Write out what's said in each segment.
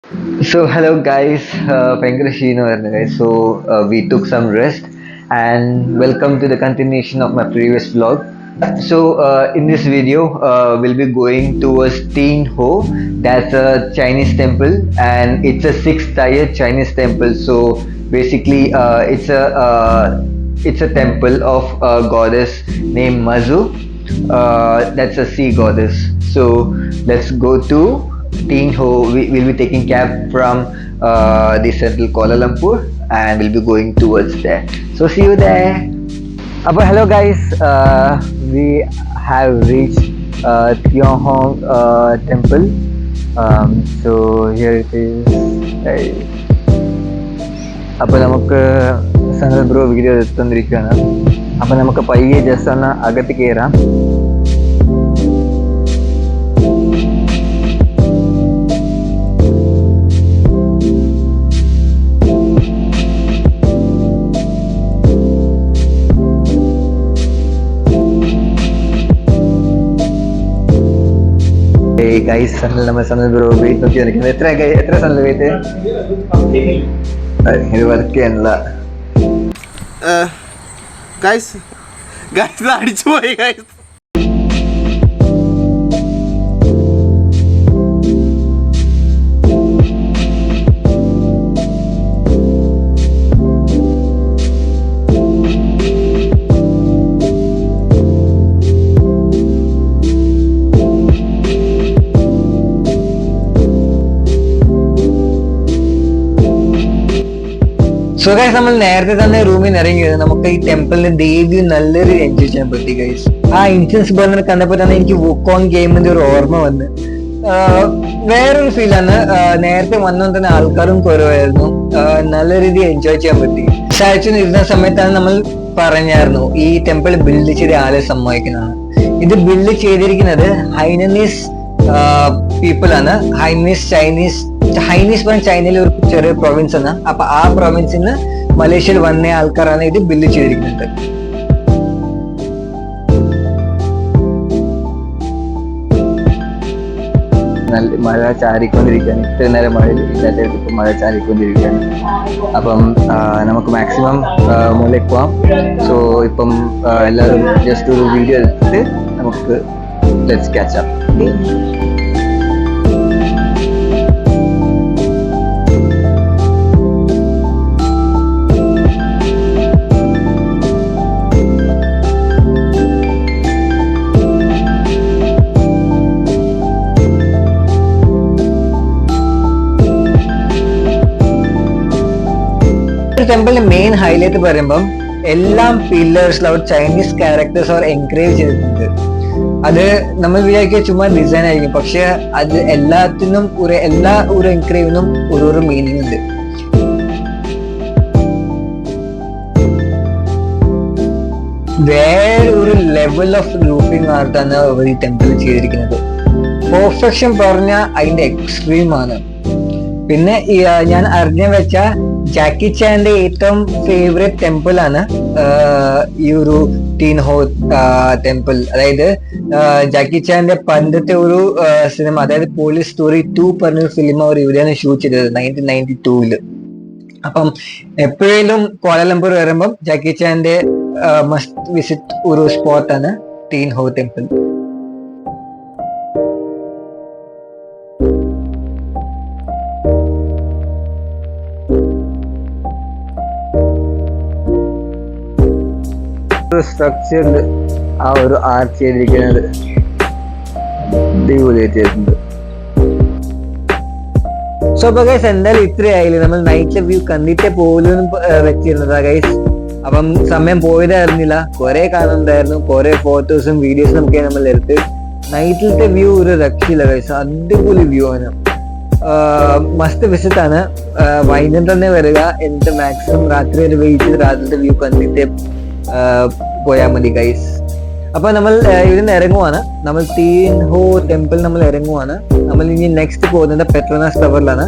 So hello guys, ഭയങ്കര ക്ഷീണമായിരുന്നു guys. So we took some rest and welcome to the continuation of my previous vlog. So in this video, we'll be going towards Teen Ho. That's a Chinese temple and it's a six-tier Chinese temple. So basically, it's a temple of a goddess named Mazu. That's a sea goddess. So let's go to Teen Ho. We will be taking cab from the central Kuala Lumpur and we'll be going towards there. So see you there. Hello guys, we have reached Tiong Hong temple. So here it is. അപ്പോൾ നമുക്ക് Sanal bro video എടുത്തുകൊണ്ടിരിക്കുകയാണ്. അപ്പോൾ നമുക്ക് പയ്യെ just ഒന്ന് അകത്ത് കയറാം. Guys നമ്മൾ Sanal bro wait നോക്കി നിൽക്കുന്നത്. എത്ര സനൽ വെയിറ്റ്? ഇത് വർക്ക് ചെയ്യാനുള്ള അടിച്ചു പോയി ഗൈസ്. സോ ഗൈസ്, നമ്മൾ നേരത്തെ തന്നെ റൂമിൽ നിന്ന് ഇറങ്ങിയത് നമുക്ക് ഈ ടെമ്പിളിന്റെ ദേവി നല്ലൊരു എൻജോയ് ചെയ്യാൻ പറ്റി ഗൈസ്. ആ ഇൻസിഡൻസ് ബർണർ കണ്ടപ്പോൾ തന്നെ എനിക്ക് വുക്കോങ് ഗെയിമിന്റെ ഒരു ഓർമ്മ വന്ന് വേറൊരു ഫീലാണ്. നേരത്തെ വന്നുകൊണ്ട് തന്നെ ആൾക്കാരും കുറവായിരുന്നു. നല്ല രീതിയിൽ എൻജോയ് ചെയ്യാൻ പറ്റി. ചായച്ചിന് ഇരുന്ന സമയത്താണ് നമ്മൾ പറഞ്ഞായിരുന്നു ഈ ടെമ്പിൾ ബിൽഡ് ചെയ്ത ആളെ സമ്മതിക്കുന്നതാണ്. ഇത് ബിൽഡ് ചെയ്തിരിക്കുന്നത് ഹൈനീസ് പീപ്പിൾ ആണ്. ഹൈനീസ് പറഞ്ഞ ചൈനയിലെ ഒരു ചെറിയ പ്രൊവിൻസ് ആണ്. അപ്പൊ ആ പ്രൊവിൻസിൽ നിന്ന് മലേഷ്യയിൽ വന്ന ആൾക്കാരാണ് ഇത് ബിൽഡ് ചെയ്തിരിക്കുന്നത്. നല്ല മഴ ചാരിക്കൊണ്ടിരിക്കുകയാണ്. ഇത്ര നേരം മഴ ഇല്ലാത്ത ഇപ്പം മഴ ചാരിക്കൊണ്ടിരിക്കുകയാണ്. അപ്പം നമുക്ക് മാക്സിമം മുകളിലേക്ക് പോവാം. സോ ഇപ്പം എല്ലാവരും ജസ്റ്റ് ഒരു വീഡിയോ എടുത്തിട്ട് നമുക്ക് ലെറ്റ്സ് ക്യാച്ച് അപ്പ്. ടെമ്പിളിന്റെ മെയിൻ ഹൈലൈറ്റ് പറയുമ്പം എല്ലാം പില്ലേഴ്സിൽ അവർ ചൈനീസ് ക്യാരക്ടേഴ്സ് അവർ എൻകറേജ് ചെയ്തിട്ടുണ്ട്. അത് നമ്മൾ വിചാരിക്കുക ചുമ്മാ ഡിസൈൻ ആയിരിക്കും, പക്ഷെ അത് എല്ലാത്തിനും എല്ലാ ഒരു എൻകറേവിനും ഒരു മീനിങ് ഉണ്ട്. വേറെ ഒരു ലെവൽ ഓഫ് റൂഫിംഗ് ആർട്ടാണ് അവർ ഈ ടെമ്പിൾ ചെയ്തിരിക്കുന്നത്. പെർഫെക്ഷൻ പറഞ്ഞ അതിന്റെ എക്സ്ട്രീം ആണ്. പിന്നെ ഞാൻ അറിഞ്ഞ വെച്ച ജാക്കി ചാന്റെ ഏറ്റവും ഫേവറേറ്റ് ടെമ്പിൾ ആണ് ഈ ഒരു ടീൻ ഹോ ടെമ്പിൾ. അതായത് ജാക്കി ചാന്റെ പണ്ടത്തെ ഒരു സിനിമ, അതായത് പോലീസ് സ്റ്റോറി 2 പറഞ്ഞൊരു ഫിലിം അവർ ഇവിടെയാണ് ഷൂട്ട് ചെയ്തത് 1992. അപ്പം എപ്പോഴേലും കോലാലംപൂർ വരുമ്പം ജാക്കി ചാന്റെ മസ്റ്റ് വിസിറ്റ് ഒരു സ്പോട്ടാണ് ടീൻ ഹോ ടെമ്പിൾ. സ്ട്രക്ചറിൽ ആ ഒരു ആർച്ച് ചെയ്തിരിക്കുന്നത് അടിപൊളിയായിട്ടുണ്ട്. സോ അപ്പൊ ഗൈസ്, എന്തായാലും ഇത്രയായില്ലേ. നമ്മൾ നൈറ്റിലെ വ്യൂ കണ്ടിട്ടേ പോലും വെച്ചിരുന്നതാ ഗൈസ്. അപ്പം സമയം പോയതേ അറിഞ്ഞില്ല. കുറെ കാണുന്നുണ്ടായിരുന്നു, കുറെ ഫോട്ടോസും വീഡിയോസും ഒക്കെ നമ്മൾ എടുത്ത്. നൈറ്റിലത്തെ വ്യൂ ഒരു രക്ഷയില്ല ഗൈസ്, അടിപൊളി വ്യൂ ആണ്. മസ്റ്റ് വിസിറ്റ് ആണ്. വൈകുന്നേരം തന്നെ വരിക, എന്നിട്ട് മാക്സിമം രാത്രി ഒരു വെയിറ്റ് ചെയ്ത് രാത്രിത്തെ വ്യൂ കണ്ടിട്ട് പോയാൽ മതി ഗൈസ്. അപ്പൊ നമ്മൾ ഇതിന് ഇറങ്ങുവാണ്. നമ്മൾ ടീൻ ഹോ ടെമ്പിൾ നമ്മൾ ഇറങ്ങുവാണ്. നമ്മൾ ഇനി നെക്സ്റ്റ് പോകുന്നത് പെട്രോനാസ് ടവറിലാണ്.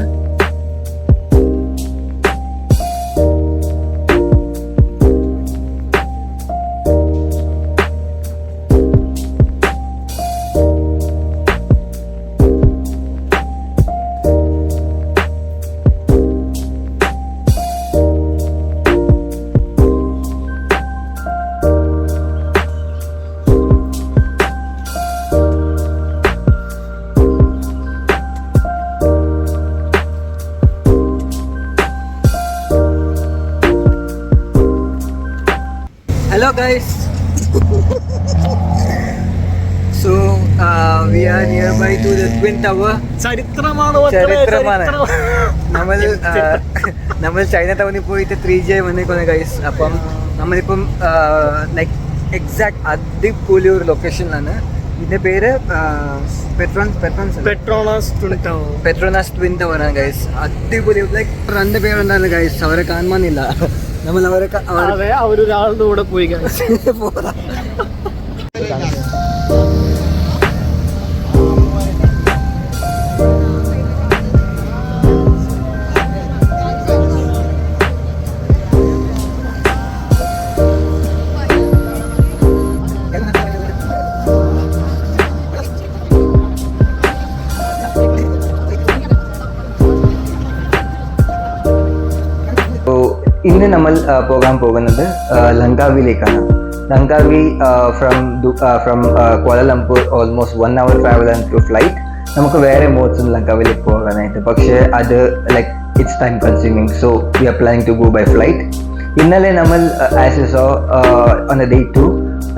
Hello guys. So we are nearby to the Twin Tower. ചരിത്രമാണ്. നമ്മൾ ചൈന ടൗണിൽ പോയിട്ട് 3G വന്നേക്കുന്ന ഗൈസ്. അപ്പം നമ്മളിപ്പം ലൈക്ക് എക്സാക്ട് അടിപൊളി ഒരു ലൊക്കേഷനിലാണ്. ഇതിന്റെ പേര് പെട്രോണാസ് ട്വിൻ ടവർ ആണ് ഗൈസ്. അടിപൊളി ലൈക്ക് രണ്ട് പേരുണ്ടായിരുന്നു ഗൈസ്. അവരെ കാണുന്നില്ല. നമ്മൾ അവരൊരാളുടെ കൂടെ പോയി പോരാ. ഇന്ന് നമ്മൾ പോകാൻ പോകുന്നത് ലങ്കാവിയിലേക്കാണ്. ലങ്കാവി ഫ്രം കോലാലംപൂർ Lumpur 1 hour travel and through flight. നമുക്ക് വേറെ മോഡ്സ് ഉണ്ട് ലങ്കാവിയിലേക്ക് പോകാനായിട്ട്, പക്ഷേ അത് like it's time consuming. So we are planning to go by flight. ഇന്നലെ നമ്മൾ as you saw on the day 2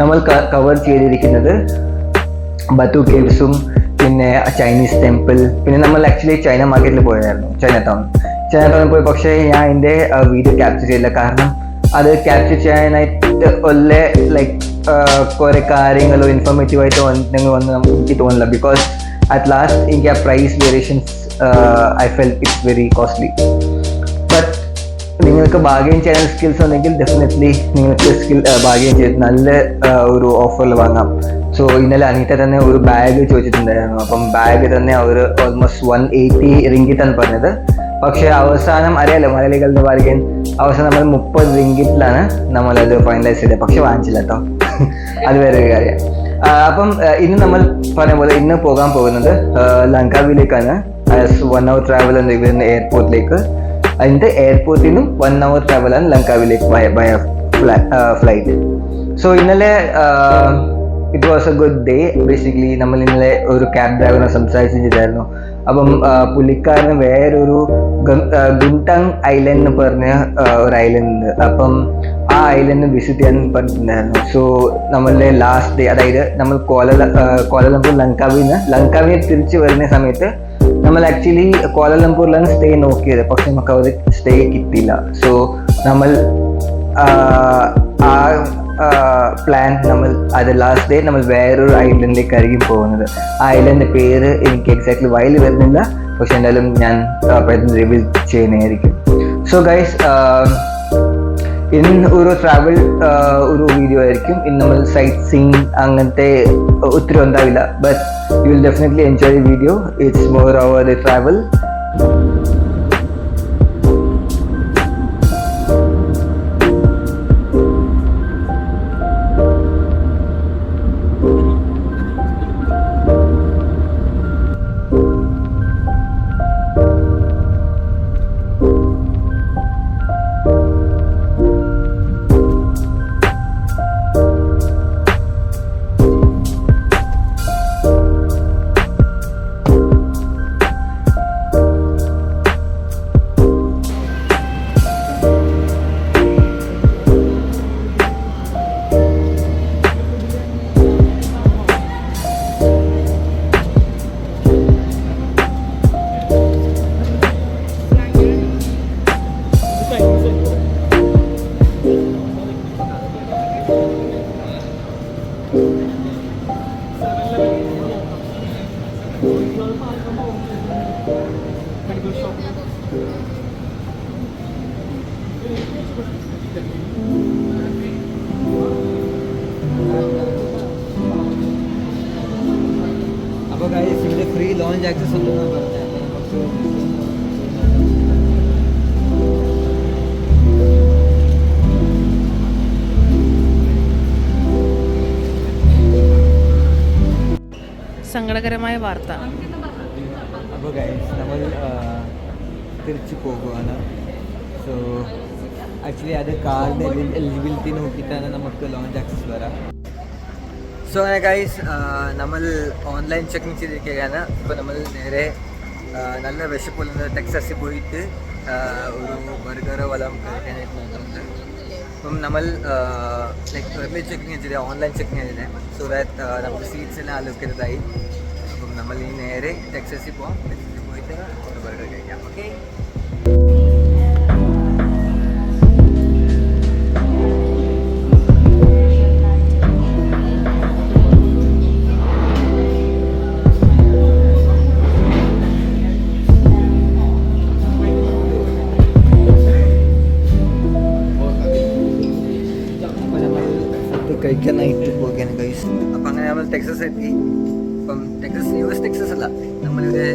നമ്മൾ കവർ ചെയ്തിരിക്കുന്നത് ബത്തു കേവ്സും പിന്നെ ചൈനീസ് ടെമ്പിൾ. പിന്നെ നമ്മൾ ആക്ച്വലി ചൈന മാർക്കറ്റിൽ പോയായിരുന്നു, ചൈന ടൗണിൽ പോയി. പക്ഷേ ഞാൻ അതിൻ്റെ വീഡിയോ ക്യാപ്ചർ ചെയ്തില്ല, കാരണം അത് ക്യാപ്ചർ ചെയ്യാനായിട്ട് ഒല്ലേ ലൈക്ക് കുറേ കാര്യങ്ങളോ ഇൻഫോർമേറ്റീവായിട്ട് വന്ന് എനിക്ക് തോന്നില്ല. ബിക്കോസ് അറ്റ് ലാസ്റ്റ് എനിക്ക് ആ price variations I feel it's very costly. But നിങ്ങൾക്ക് ബാർഗെയിൻ ചെയ്യാൻ സ്കിൽസ് ഉണ്ടെങ്കിൽ ഡെഫിനറ്റ്ലി നിങ്ങൾക്ക് ബാർഗെയിൻ ചെയ്ത് നല്ല ഒരു ഓഫറിൽ വാങ്ങാം. സോ ഇന്നലെ അനീറ്റ തന്നെ ഒരു ബാഗ് ചോദിച്ചിട്ടുണ്ടായിരുന്നു. അപ്പം ബാഗ് തന്നെ അവർ ഓൾമോസ്റ്റ് 180 റിങ്കിറ്റാണ് പറഞ്ഞത്. പക്ഷേ അവസാനം അറിയാലോ മലയാളികളുടെ ബാർഗെയിൻ, അവസാനം നമ്മൾ 30 റിങ്കിറ്റിലാണ് നമ്മളത് ഫൈനലൈസ് ചെയ്തത്. പക്ഷെ വാങ്ങിച്ചില്ല കേട്ടോ. അത് വേറൊരു കാര്യം. അപ്പം ഇന്ന് നമ്മൾ പറഞ്ഞ പോലെ ഇന്ന് പോകാൻ പോകുന്നത് ലങ്കാവിയിലേക്കാണ്. 1 hour ട്രാവൽ ഉണ്ട് ഇവിടുന്ന് എയർപോർട്ടിലേക്ക്. അതിൻ്റെ എയർപോർട്ടിൽ നിന്നും 1 hour ട്രാവലാണ് ലങ്കാവിയിലേക്ക് ബൈ ഫ്ലൈറ്റ്. സോ ഇന്നലെ it was A good day. Basically നമ്മൾ ഇന്നലെ ഒരു ക്യാബ് ഡ്രൈവറിനെ സംസാരിച്ചിട്ടുണ്ടായിരുന്നു. അപ്പം പുള്ളിക്കാരന് വേറൊരു ഗുംടങ് ഐലൻഡ് എന്ന് പറഞ്ഞ ഒരു ഐലൻഡ് ഉണ്ട്. അപ്പം ആ ഐലൻഡ് വിസിറ്റ് ചെയ്യാൻ പറഞ്ഞിട്ടുണ്ടായിരുന്നു. സോ നമ്മളുടെ ലാസ്റ്റ് ഡേ, അതായത് നമ്മൾ കോലാലംപൂർ ലങ്കാവിനെ തിരിച്ച് വരുന്ന സമയത്ത് നമ്മൾ ആക്ച്വലി കോലാലംപൂരിലാണ് സ്റ്റേ നോക്കിയത്. പക്ഷെ നമുക്ക് അവർ സ്റ്റേ കിട്ടിയില്ല. സോ നമ്മൾ പ്ലാൻ അത് ലാസ്റ്റ് ഡേ നമ്മൾ വേറൊരു ഐലൻഡിലേക്കായിരിക്കും പോകുന്നത്. ആ ഐലൻഡിന്റെ പേര് എനിക്ക് എക്സാക്ട്ലി വയലിൽ വരുന്നില്ല, പക്ഷെ എന്തായാലും ഞാൻ പെട്ടെന്ന് റിവീൽ ചെയ്യുന്നതായിരിക്കും. സോ ഗൈസ്, ഇന്ന് ഒരു ട്രാവൽ ഒരു വീഡിയോ ആയിരിക്കും. ഇന്ന് നമ്മൾ സൈറ്റ് സീയിങ് അങ്ങനത്തെ ഒത്തിരി ഉണ്ടാവില്ല. But you will definitely enjoy the video. It's more over the travel. അപ്പോൾ ഗൈസ്, ഇവിടെ ഫ്രീ ലോഞ്ച് ആക്സസ് ഉണ്ടെന്നാണ് പറഞ്ഞത്. സങ്കടകരമായ വാർത്ത. അപ്പോൾ ഗൈസ്, നമ്മൾ തിരിച്ചു പോകുകയാണ്. സോ ആക്ച്വലി അത് കാർഡ് എലിജിബിലിറ്റി നോക്കിയിട്ടാണ് നമുക്ക് ലോഞ്ച് ആക്സസ് വരാം. സോ അങ്ങനെ ഗൈസ്, നമ്മൾ ഓൺലൈൻ ചെക്കിങ് ചെയ്തിരിക്കുകയാണ്. ഇപ്പോൾ നമ്മൾ നേരെ നല്ല വിശപ്പുള്ള ടെക്സാസിൽ പോയിട്ട് ഒരു ബർഗറോ വല്ലതും കഴിക്കാനായിട്ട് നോക്കുന്നുണ്ട്. അപ്പം നമ്മൾ ലൈക്ക് എർലി ചെക്കിങ് ചെയ്തിട്ട് ഓൺലൈൻ ചെക്കിങ് ചെയ്തിട്ട് സോ ദാറ്റ് നമുക്ക് സീറ്റ്സ് എല്ലാം അലോക്കേറ്റഡായി. അപ്പം നമ്മൾ ഈ നേരെ ടെക്സസിൽ പോകാം. ടെക്സസിൽ പോയിട്ട് ബർഗർ കഴിക്കാം. ഓക്കെ. കഴിക്കാനായിട്ട് പോവുകയാണ് ഗൈസ്. അപ്പം അങ്ങനെ നമ്മൾ ടെക്സസ് എത്തി. അപ്പം ടെക്സസ് US ടെക്സസ് അല്ല, നമ്മളിവിടെ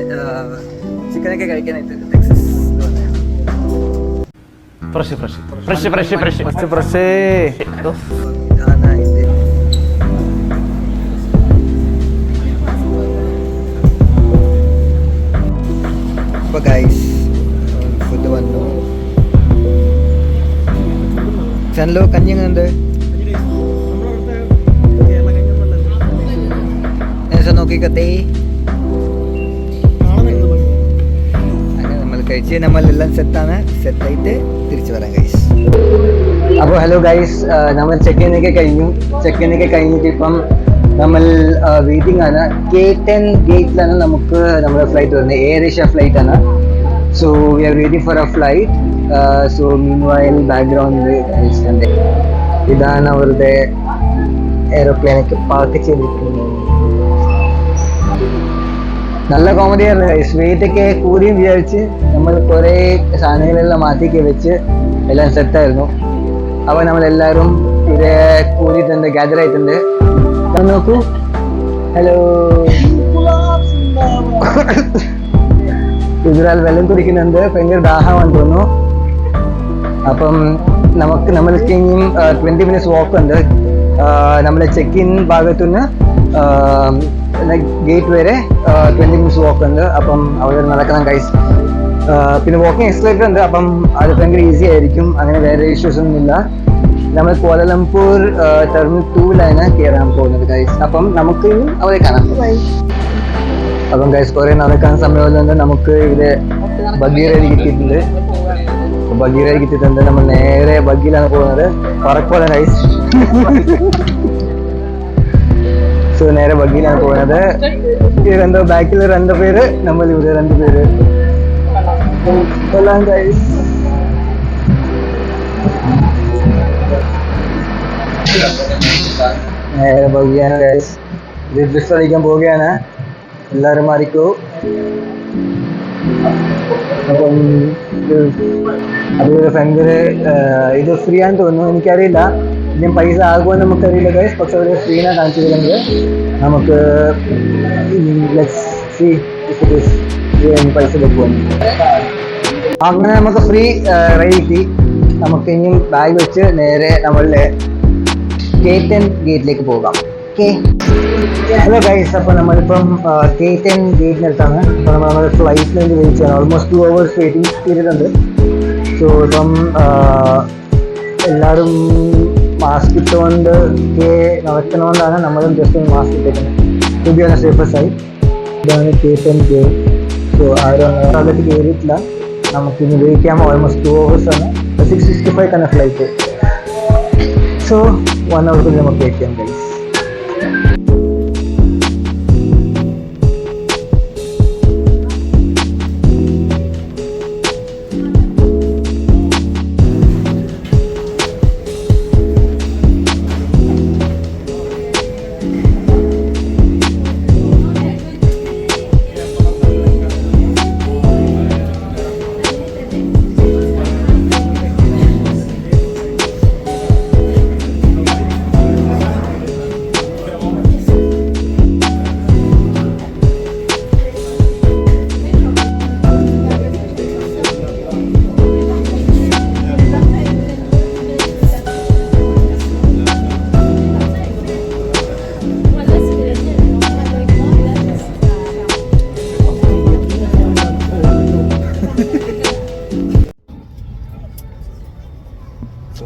ചിക്കനൊക്കെ കഴിക്കാനായിട്ട് ടെക്സസ് ഇതാണ് ഇത്. അപ്പോൾ ഗൈസ് ഫുഡ് വന്നു. ചനലോ കഞ്ഞി എങ്ങനെയുണ്ട്? നോക്കിക്കത്തേ. അങ്ങനെ നമ്മൾ കഴിച്ച് നമ്മളെല്ലാം സെറ്റായിട്ട് തിരിച്ചു വരാം ഗൈസ്. അപ്പോൾ ഹലോ ഗൈസ്, നമ്മൾ ചെക്കിനൊക്കെ കഴിഞ്ഞിട്ട് ഇപ്പം നമ്മൾ വെയിറ്റിംഗ് ആണ്. K10 ഗേറ്റിലാണ് നമുക്ക് നമ്മുടെ ഫ്ലൈറ്റ് വരുന്നത്. എയർ ഏഷ്യ ഫ്ലൈറ്റ് ആണ്. So we are waiting for A flight. So mean while ബാക്ക്ഗ്രൗണ്ടിൽ ഇതാണ് അവരുടെ എയറോപ്ലെയിനൊക്കെ പാർക്ക് ചെയ്തിരിക്കുന്നത്. നല്ല കോമഡിയാണ് ഗൈസ്. വെയിറ്റൊക്കെ കൂടിയും വിചാരിച്ച് നമ്മൾ കുറേ സാധനങ്ങളെല്ലാം മാറ്റിയൊക്കെ വെച്ച് എല്ലാം സെറ്റായിരുന്നു. അപ്പോൾ നമ്മളെല്ലാവരും ഇവിടെ കൂടിയിട്ടുണ്ട്, ഗ്യാദർ ആയിട്ടുണ്ട്. നോക്കൂ. ഹലോ. ഇതൊരാൾ വെള്ളം കുടിക്കുന്നുണ്ട്. ഭയങ്കര ദാഹമാണെന്ന് തോന്നുന്നു. അപ്പം നമ്മൾക്ക് ഇനിയും 20 minutes വാക്ക് ഉണ്ട്. നമ്മുടെ ചെക്ക് ഇൻ ഭാഗത്തുനിന്ന് ഗേറ്റ് വരെ 20 minutes വാക്ക് ഉണ്ട്. അപ്പം അവിടെ നടക്കണം ഗൈസ്. പിന്നെ വാക്കിംഗ് എക്സസൈസ് ഉണ്ട്. അപ്പം അത് ഭയങ്കര ഈസി ആയിരിക്കും. അങ്ങനെ വേറെ ഇഷ്യൂസ് ഒന്നുമില്ല. നമ്മൾ കോലാലംപൂർ ടെർമിനൽ 2ലാണ് കയറാൻ പോകുന്നത് ഗൈസ്. അപ്പം നമുക്ക് അവിടെ കാണാം. അപ്പം ഗൈസ് കുറേ നടക്കാൻ സമയമുള്ളതുകൊണ്ട് നമുക്ക് ഇവിടെ ബഗീറയിൽ കിട്ടിയിട്ടുണ്ട്. നമ്മൾ നേരെ ബഗ്ഗിയിലാണ് പോകുന്നത്. പറക്കോല ഗൈസ്. സോ നേരെ ബഗ്ഗിയിലാണ് പോകുന്നത്. ഇത് ബാക്കിൽ 2 പേര്, നമ്മൾ ഇവിടെ 2 പേര്. എല്ലാം ഗൈസ്. നേരെ ബഗ്ഗിയാണ് ഗൈസ്. ഇത് ഡ്രിഫ്റ്റ് അടിക്കാൻ പോവുകയാണ്. എല്ലാവരും മാറിക്കോ. അപ്പം അത് ഭയങ്കര ഇത് ഫ്രീ ആണെന്ന് തോന്നുന്നു. എനിക്കറിയില്ല ഇതിന് പൈസ ആകുമെന്ന് നമുക്കറിയില്ല ഗൈസ്. പക്ഷെ ഒരു ഫ്രീനാണ് കാണിച്ചിരുന്നെങ്കിൽ നമുക്ക് പൈസ വെക്കുമെന്ന്. അങ്ങനെ നമുക്ക് ഫ്രീ റൈഡ് കിട്ടി. നമുക്ക് ഇനിയും ബാഗ് വെച്ച് നേരെ നമ്മളുടെ K10 ഗേറ്റിലേക്ക് പോകാം. ഓക്കെ. ഹലോ ഗൈസ്, അപ്പോൾ നമ്മളിപ്പം K10 ഗേറ്റിനടുത്താണ്. അപ്പോൾ നമ്മുടെ ഫ്ലൈറ്റിന് വേണ്ടി വെയിറ്റ് ചെയ്യണം. ഓൾമോസ്റ്റ് 2 hours വെയിറ്റിംഗ് പീരീഡ് ഉണ്ട്. സോ ഇപ്പം എല്ലാവരും മാസ്ക് ഇട്ടുകൊണ്ട് നടക്കുന്നതുകൊണ്ടാണ് നമ്മളും ജസ്റ്റ് മാസ്ക് ഇട്ടേക്കുന്നത്. To be on a safer side. ഇതാണ് K10 ഗേറ്റ്. സോ ആരും അതിലേക്ക് കയറിയിട്ടില്ല. നമുക്കിനി വെയിറ്റ് ചെയ്യാൻ ഓൾമോസ്റ്റ് 2 hours ആണ്. 6:65 ആണ് ഫ്ലൈറ്റ്. സോ 1 hour നമുക്ക് വെയിറ്റ് ചെയ്യാം ഗൈസ്.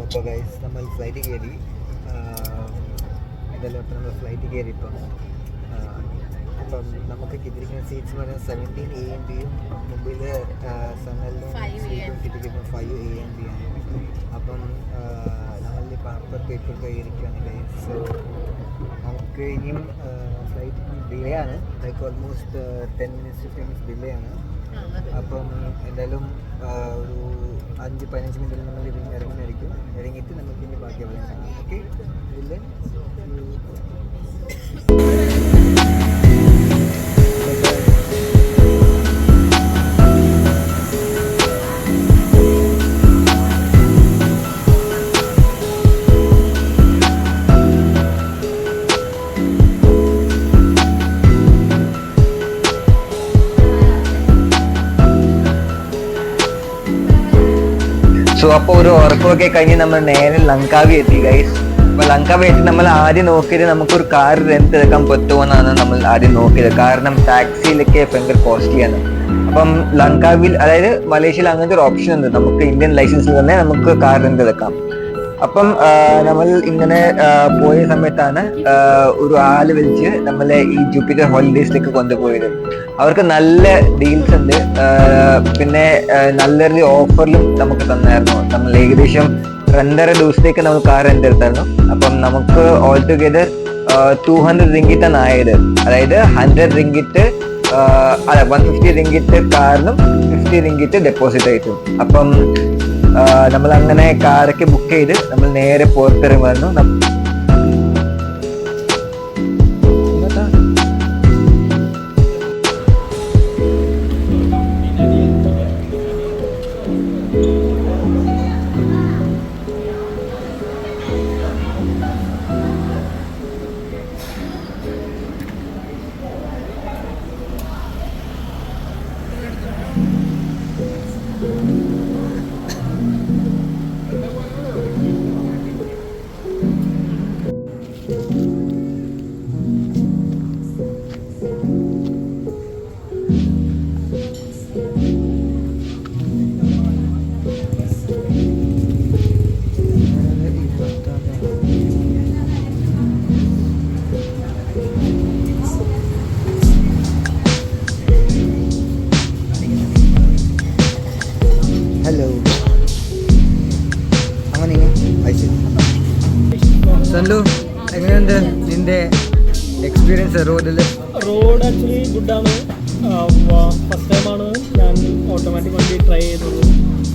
അപ്പോൾ ഗൈസ് നമ്മൾ ഫ്ലൈറ്റ് കയറി. ഇതെല്ലാം നമ്മൾ ഫ്ലൈറ്റ് കയറി ഇപ്പം നമുക്ക് കിട്ടിയിരിക്കുന്ന സീറ്റ്സ് എന്ന് പറയുന്നത് 17 A and B യും മുമ്പിൽ സനലും കിട്ടിയിരിക്കുന്നത് 5 AM അപ്പം നമ്മളിപ്പോൾ അപ്പുറത്ത് ഇപ്പോഴത്തെ ഇരിക്കുകയാണ് ഗൈസ്. സോ നമുക്ക് ഇനിയും ഫ്ലൈറ്റ് ഡിലേ ആണ്, like almost 10 minutes 15 minutes delay ആണ്. അപ്പം എന്തായാലും ഒരു 5-15 മിനിറ്റിൽ നമ്മൾ ഇറങ്ങുന്നതായിരിക്കും. ഇറങ്ങിയിട്ട് നമുക്ക് ഇനി ബാക്കി എവിടെ കാണാം. ഓക്കെ ഇല്ലേ? സോ അപ്പോൾ ഒരു ഉറക്കമൊക്കെ കഴിഞ്ഞ് നമ്മൾ നേരെ ലങ്കാവി എത്തി ഗൈസ്. അപ്പോൾ ലങ്കാവി എത്തി നമ്മൾ ആദ്യം നോക്കിയത് നമുക്കൊരു കാർ റെന്റ് എടുക്കാൻ പറ്റുമോന്നാണ് നമ്മൾ ആദ്യം നോക്കിയത്. കാരണം ടാക്സിയിലൊക്കെ ഭയങ്കര കോസ്റ്റ്ലിയാണ്. അപ്പം ലങ്കാവിൽ, അതായത് മലേഷ്യയിൽ അങ്ങനത്തെ ഒരു ഓപ്ഷൻ ഉണ്ട്, നമുക്ക് ഇന്ത്യൻ ലൈസൻസിൽ തന്നെ നമുക്ക് കാർ റെന്റ് എടുക്കാം. അപ്പം നമ്മൾ ഇങ്ങനെ പോയ സമയത്താണ് ഒരു ആള് വിളിച്ച് നമ്മളെ ഈ ജൂപ്പിറ്റർ ഹോളിഡേസിലേക്ക് കൊണ്ടുപോയത്. അവർക്ക് നല്ല ഡീൽസ് ഉണ്ട്, പിന്നെ നല്ലൊരു ഓഫറിലും നമുക്ക് തന്നായിരുന്നു. നമ്മൾ ഏകദേശം 2.5 ദിവസത്തേക്ക് നമ്മൾ കാർ റെന്റ് എടുത്തായിരുന്നു. അപ്പം നമുക്ക് ഓൾ ടുഗെദർ 200 റിങ്കിറ്റാണ് ആയത്. അതായത് 100 റിങ്കിറ്റ്, അല്ല 150 റിങ്കിറ്റ് കാറിനും 50 റിങ്കിറ്റ് ഡെപ്പോസിറ്റ് ആയിട്ടും. അപ്പം നമ്മൾ അങ്ങനെ കാറൊക്കെ ബുക്ക് ചെയ്ത് നമ്മൾ നേരെ പുറത്തിറങ്ങുമായിരുന്നു. ഹലോ, സല്ലു, എങ്ങനെയുണ്ട് നിന്റെ എക്സ്പീരിയൻസ് റോഡിൽ? Road actually ഗുഡാണ്. ഫസ്റ്റ് ടൈമാണ് ഞാൻ ഓട്ടോമാറ്റിക് വണ്ടി ട്രൈ ചെയ്തത്.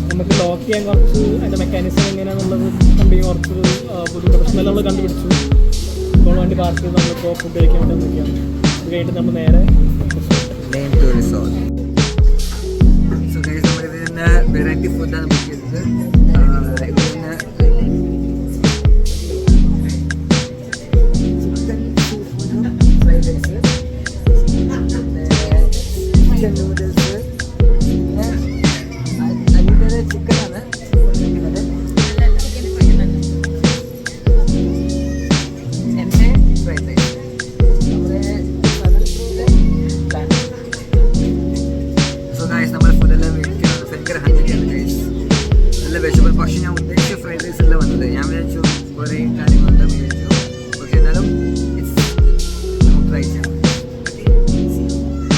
നമുക്ക് ലോക്ക് ചെയ്യാൻ കുറച്ച് അതിൻ്റെ മെക്കാനിസം എങ്ങനെയാണെന്നുള്ളത് കമ്പനി കുറച്ച് ബുദ്ധിമുട്ട് പ്രശ്നമെല്ലാം നമ്മൾ കണ്ടുപിടിച്ചു. ഇപ്പോൾ വണ്ടി പാർക്ക് ചെയ്ത് നമ്മളിപ്പോൾ ഫുഡ് കഴിക്കാൻ വേണ്ടി നിൽക്കുകയാണ്. അത് കഴിഞ്ഞിട്ട് നമ്മൾ നേരെ വെറൈറ്റി ഫുഡാണ് ബുക്ക് ചെയ്തത്. ചിക്കൻ നൂഡിൽസ്, അതിൻ്റെ ചിക്കനാണ് എൻ്റെ ഫ്രൈഡ് റൈസ്. സോ ഗൈസ്, നമ്മുടെ ഫുഡെല്ലാം മേടിക്കുന്നത് ഭയങ്കര ഹംഗ്രിയാണ് ഗൈസ്. നല്ല വിശപ്പ്. പക്ഷെ ഞാൻ ഉദ്ദേശിച്ച ഫ്രൈഡ് റൈസ് അല്ല വന്നത്. ഞാൻ വിചാരിച്ചു കുറേ കാര്യങ്ങളെല്ലാം മേടിച്ചു, പക്ഷെ എന്നാലും നമുക്ക് ട്രൈ ചെയ്യാം.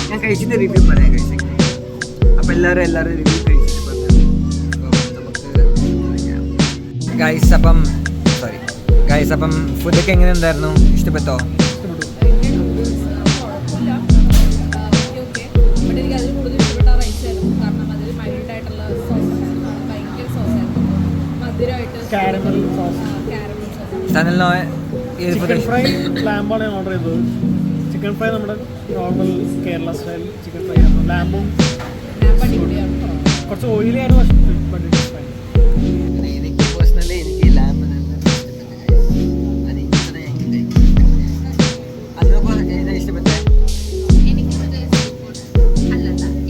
ഞാൻ കഴിച്ചിട്ട് റിവ്യൂ പറയാം ഗൈസ്. അപ്പം എല്ലാവരും റിവ്യൂ കഴിച്ചിട്ട് പറയാം. നമുക്ക് ഗൈസ് അപ്പം ഫുഡൊക്കെ എങ്ങനെ ഉണ്ടായിരുന്നു? ഇഷ്ടപ്പെട്ടോ? Caramel sauce. ചിക്കൻ ഫ്രൈ ലാമ്പാണ് ഞാൻ ഓർഡർ ചെയ്തത്. ചിക്കൻ ഫ്രൈ നമ്മുടെ normal Kerala style chicken fry ആണ്. ലാമ്പും കുറച്ച് ഓയിലി ആണ്, പക്ഷേ എനിക്ക് പേഴ്സണലി എനിക്ക് ലാമ്പ് ഇഷ്ടപ്പെട്ടെ.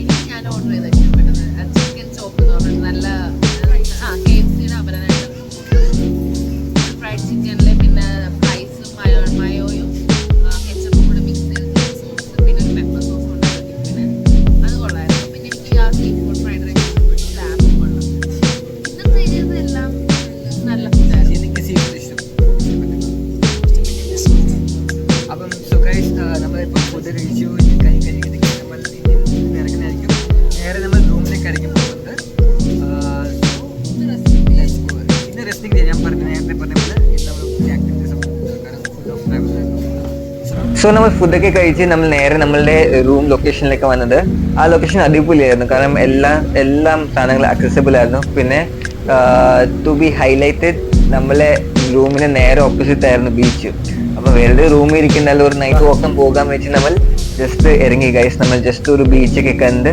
എനിക്ക് ഞാൻ ഓർഡർ ചെയ്ത ഇഷ്ടപ്പെട്ടത് ചിക്കൻ ചോപ്പ് എന്ന് പറഞ്ഞിട്ട് നല്ല KFCയുടെ അപരനായിട്ട് ഫ്രൈഡ് ചിക്കനിൽ പിന്നെ ഫ്രൈസും മയോയും കെച്ചപ്പും കൂടെ മിക്സ് ചെയ്ത് സോസ്, പിന്നെ ഒരു പെപ്പർ സോസും ഉണ്ടായിരുന്നു ചിക്കന്. അത് കൊള്ളായിരുന്നു. പിന്നെ എനിക്ക് ആ സീ ഫുഡ് ഫ്രൈഡ് റൈസ് ലാമ്പും കൊള്ളാം. സോ നമ്മൾ ഫുഡൊക്കെ കഴിച്ച് നമ്മൾ നേരെ നമ്മളുടെ റൂം ലൊക്കേഷനിലേക്ക് വന്നത്. ആ ലൊക്കേഷൻ അടിപൊളിയായിരുന്നു, കാരണം എല്ലാം സാധനങ്ങൾ അക്സസിബിൾ ആയിരുന്നു. പിന്നെ ടു ബി ഹൈലൈറ്റഡ്, നമ്മളെ റൂമിന് നേരെ ഓപ്പോസിറ്റ് ആയിരുന്നു ബീച്ച്. അപ്പൊ വെറുതെ റൂമിൽ ഇരിക്കുന്നല്ല, ഒരു നൈറ്റ് വാക്കം പോകാൻ വെച്ച് നമ്മൾ ജസ്റ്റ് ഇറങ്ങി ഗൈസ്. നമ്മൾ ജസ്റ്റ് ഒരു ബീച്ചൊക്കെ കണ്ട്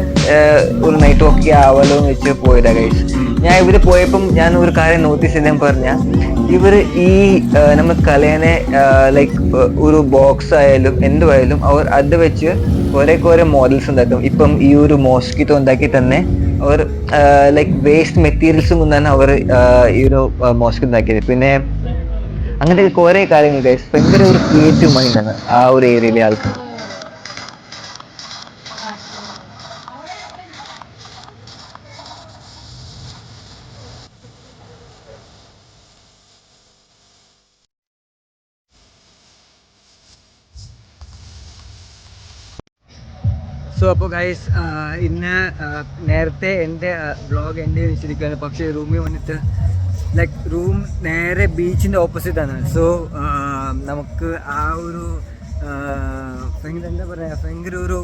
ഒരു നൈറ്റ് വാക്ക് ആവാലോ എന്ന് വെച്ച് പോയതാ ഗൈസ്. ഞാൻ ഇവര് പോയപ്പം ഞാൻ ഒരു കാര്യം നോട്ടീസ് ചെയ്താൽ പറഞ്ഞാൽ, ഇവര് ഈ നമ്മൾ കലേനെ ലൈക്ക് ഒരു ബോക്സ് ആയാലും എന്തുമായാലും അവർ അത് വെച്ച് കുറെ മോഡൽസ് ഉണ്ടാക്കും. ഇപ്പം ഈ ഒരു മോസ്കിറ്റോ ഉണ്ടാക്കി തന്നെ അവർ ലൈക്ക് വേസ്റ്റ് മെറ്റീരിയൽസും കൊണ്ടാണ് അവർ ഈ ഒരു മോസ്കിറ്റോ ഉണ്ടാക്കിയത്. പിന്നെ അങ്ങനത്തെ കുറെ കാര്യങ്ങൾ ഗൈസ്. ഭയങ്കര ഒരു ക്രിയേറ്റീവ് മൈൻഡാണ് ആ ഒരു ഏരിയയിലെ ആൾക്ക്. സോ അപ്പോൾ ഗൈസ്, ഇന്ന് നേരത്തെ എൻ്റെ വ്ളോഗ് എൻ്റെ വെച്ചിരിക്കുകയാണ്. പക്ഷേ റൂമിൽ വന്നിട്ട് ലൈക്ക് റൂം നേരെ ബീച്ചിൻ്റെ ഓപ്പോസിറ്റാണ്. സോ നമുക്ക് ആ ഒരു ഭയങ്കര എന്താ പറയുക, ഭയങ്കര ഒരു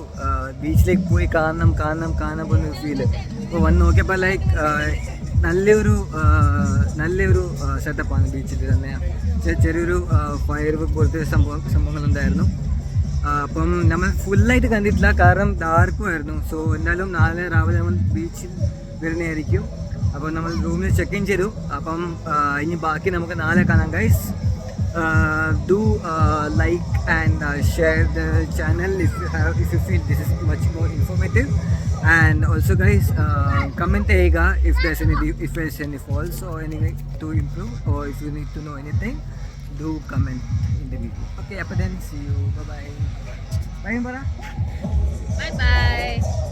ബീച്ചിലേക്ക് പോയി കാണണം പോകുന്ന ഫീല്. അപ്പോൾ വന്ന് നോക്കിയപ്പോൾ ലൈക്ക് നല്ലൊരു സെറ്റപ്പാണ് ബീച്ചിൽ തന്നെ. ചെറിയൊരു ഫയർ വർക്ക് പോലത്തെ സംഭവങ്ങളുണ്ടായിരുന്നു. അപ്പം നമ്മൾ ഫുള്ളായിട്ട് കണ്ടിട്ടില്ല, കാരണം ഡാർക്കുമായിരുന്നു. സോ എന്തായാലും നാളെ രാവിലെ നമ്മൾ ബീച്ചിൽ വരുന്നതായിരിക്കും. അപ്പം നമ്മൾ റൂമിൽ ചെക്ക് ഇൻ ചെയ്തു. അപ്പം ഇനി ബാക്കി നമുക്ക് നാളെ കാണാം guys. Do like and share the channel if you feel this is much more informative. And also guys, comment ചെയ്യുക if there's any faults or anything to improve, or if you need to know anything, do comment in the video. Okay, അപ്പോൾ then see you. Bye bye. Bye bye.